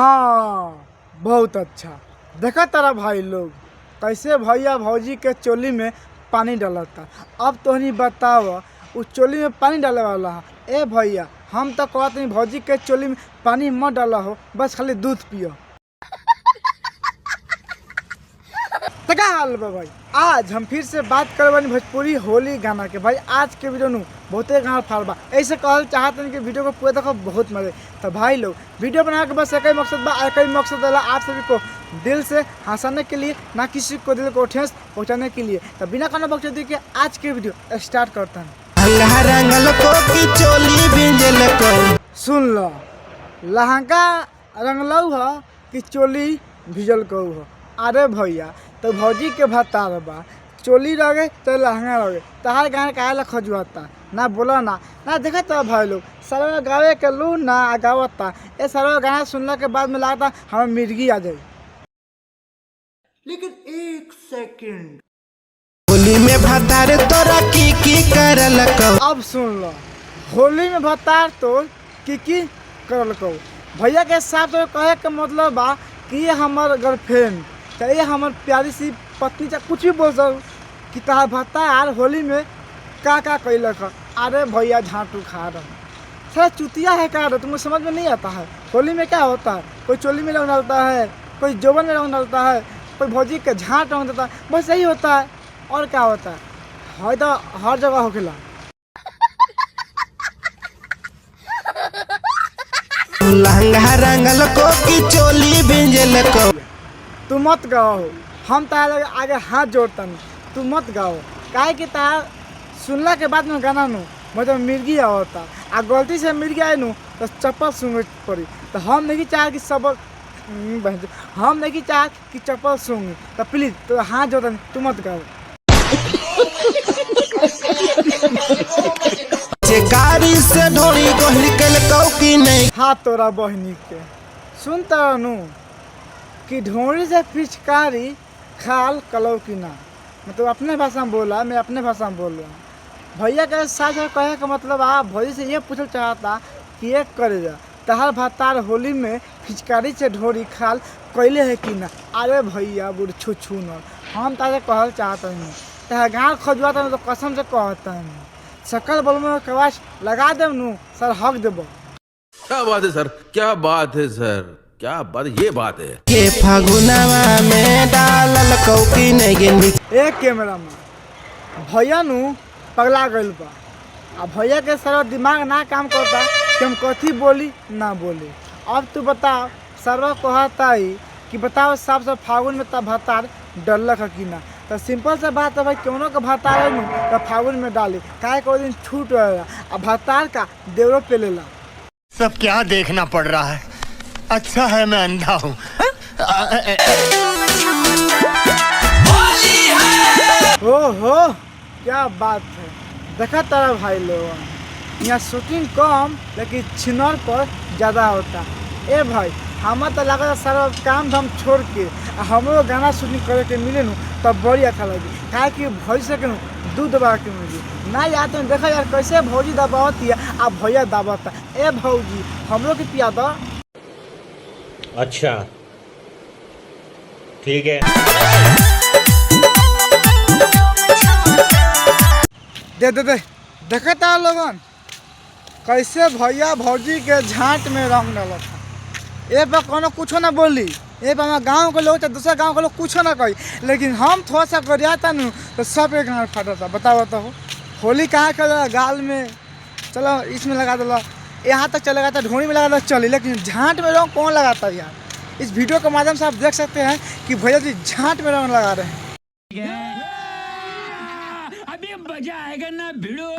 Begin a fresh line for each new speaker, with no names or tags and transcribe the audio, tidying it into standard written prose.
हाँ बहुत अच्छा। देखा तारा भाई लोग कैसे भैया भौजी के चोली में पानी डालता। अब तो नहीं बताओ उस चोली में पानी डाले वाला है। ए भैया हम तो कहते नहीं भौजी के चोली में पानी मत डाला हो, बस खाली दूध पियो। तो क्या हाल बा भाई, आज हम फिर से बात करवानी भोजपुरी होली गाना के। भाई आज के वीडियो नु बहुते गाना फाड़ बा, ऐसे कहल चाहते हैं कि वीडियो को पूरा देखो बहुत मजे। तो भाई लोग वीडियो बनाने के बस एक ही मकसद बा, एक ही मकसद है आप सभी को दिल से हंसाने के लिए, ना किसी को दिल को ठेस पहुंचाने के लिए। तो बिना कहना बकचोदी के आज के वीडियो स्टार्ट करते हैं। सुन लो, लहंगा रंगलऊ हो कि चोली भिजल कहू हो। अरे भैया तो भौजी के भत्तार बा, चोली रगे तो लहंगा रगे, तहार गाना काहे ला खजुआता ना बोला ना देखा। तो भाई लोग सारा गावे के लू ना गावता। ये सारा गाना सुनने के बाद में लगता हमें मिर्गी आ जाए। लेकिन एक सेकंड,
होली में भतार तोरा की करल को।
अब सुन लो, होली में भतार तो की करल को। भैया के साथ तो कहे के मतलब बा कि ये हमार गर्लफ्रेंड चाहे हमार प्यारी सी पत्नी चाहे कुछ भी बोल सको कि तहार भतार होली में का कैलक। अरे भैया झाँटू खा रहा सारा चुतिया है का, तुम्हें समझ में नहीं आता है। होली में क्या होता है, कोई चोली में रंग डालता है, कोई जोबन में रंग डालता है, कोई भौजी के झाँट रंग देता है, बस यही होता है। और क्या होता है तो हर जगह होखेला।
लहंगा रंगल को की चोली भिंजल को।
तू मत गाओ, हम तार आगे हाथ जोड़ता नहीं, तू मत गाओ। काहे कि तार सुनला के बाद में गाना नु मतलब मिर्गी होता आ गलती से मिर्गी आए नु तो चप्पल सूंघ पड़ी। तो हम नहीं चाह कि सब हम नहीं चाह कि चप्पल सूंघ। तो प्लीज तो हाथ जोड़ता नहीं, तू मत गाओ।
गाड़ी से ढोली गोहिल कल को की नहीं।
हाथ तोरा बहनी के सुनता नु कि ढोड़ी से पिचकारी खाल कलो की ना, मतलब अपने भाषा में बोला, मैं अपने भाषा में बोल रहा हूँ। भैया के साथ कहे का मतलब आप भैया से ये पूछना चाहता कि एक करे जा तहार भतार होली में पिचकारी से ढोरी खाल कैले है कि ना। अरे भैया बुढ़ छू न, हम तारे कहल चाहता हूँ तह गाँव खजुआता तो कसम से कहता हूँ सकल बल में कवाश लगा देव नु सर हक देव।
क्या बात है सर, क्या बात है सर, क्या बात, ये बात है
के फागुनवा में डालल कौकी नहीं।
एक कैमरा में भैया नु पगला गइल बा, आ भैया के सारा दिमाग ना काम करता कि हम कथी बोली ना बोली। अब तू बताओ, सर्व कहता ही कि बताओ साफ साफ फागुन में तब भतार डरलक कि ना। तो सिंपल से बात है भाई, क्यों का भतार है नु तो फागुन में डाली काहे को दिन छूट रहेगा। अब भतार का देवरो पे लेला।
सब क्या देखना पड़ रहा है, अच्छा है मैं अंधा हूँ।
ओहो क्या बात है। देखा तारा भाई लोग यहाँ शूटिंग कम लेकिन छिनर पर ज़्यादा होता। ए भाई हमें तो लगा सारा काम धाम छोड़ के हमरो गाना शूटिंग करे के मिले नु तब बड़ी अच्छा लगी। काहे कि भौजी से दूध दबा के मिली ना याद तो देखा यार कैसे भौजी दबावती है आप भैया दबाता। ए भौजी हमरो के पिया दो।
अच्छा ठीक है,
दे देखा था लोगन कैसे भैया भौजी के झाँट में रंग डाला था। ए पर कोनो कुछो ना बोली, ए पर हमारे गाँव के लोग चाहे दूसरा गाँव के लोग कुछो ना कही, लेकिन हम थोड़ा सा गरियाता नु तो सब एक गाँव फाटा था। बताओ तो होली कहाँ कर गाल में चलो इसमें लगा दो, यहाँ तक चलेगा था ढोनी में लगा दो चली, लेकिन झाँट में रंग कौन लगाता है यार। इस वीडियो के माध्यम से आप देख सकते हैं कि भैया जी झाँट में रंग लगा रहे हैं।
अभी मजा आएगा ना भिड़ो।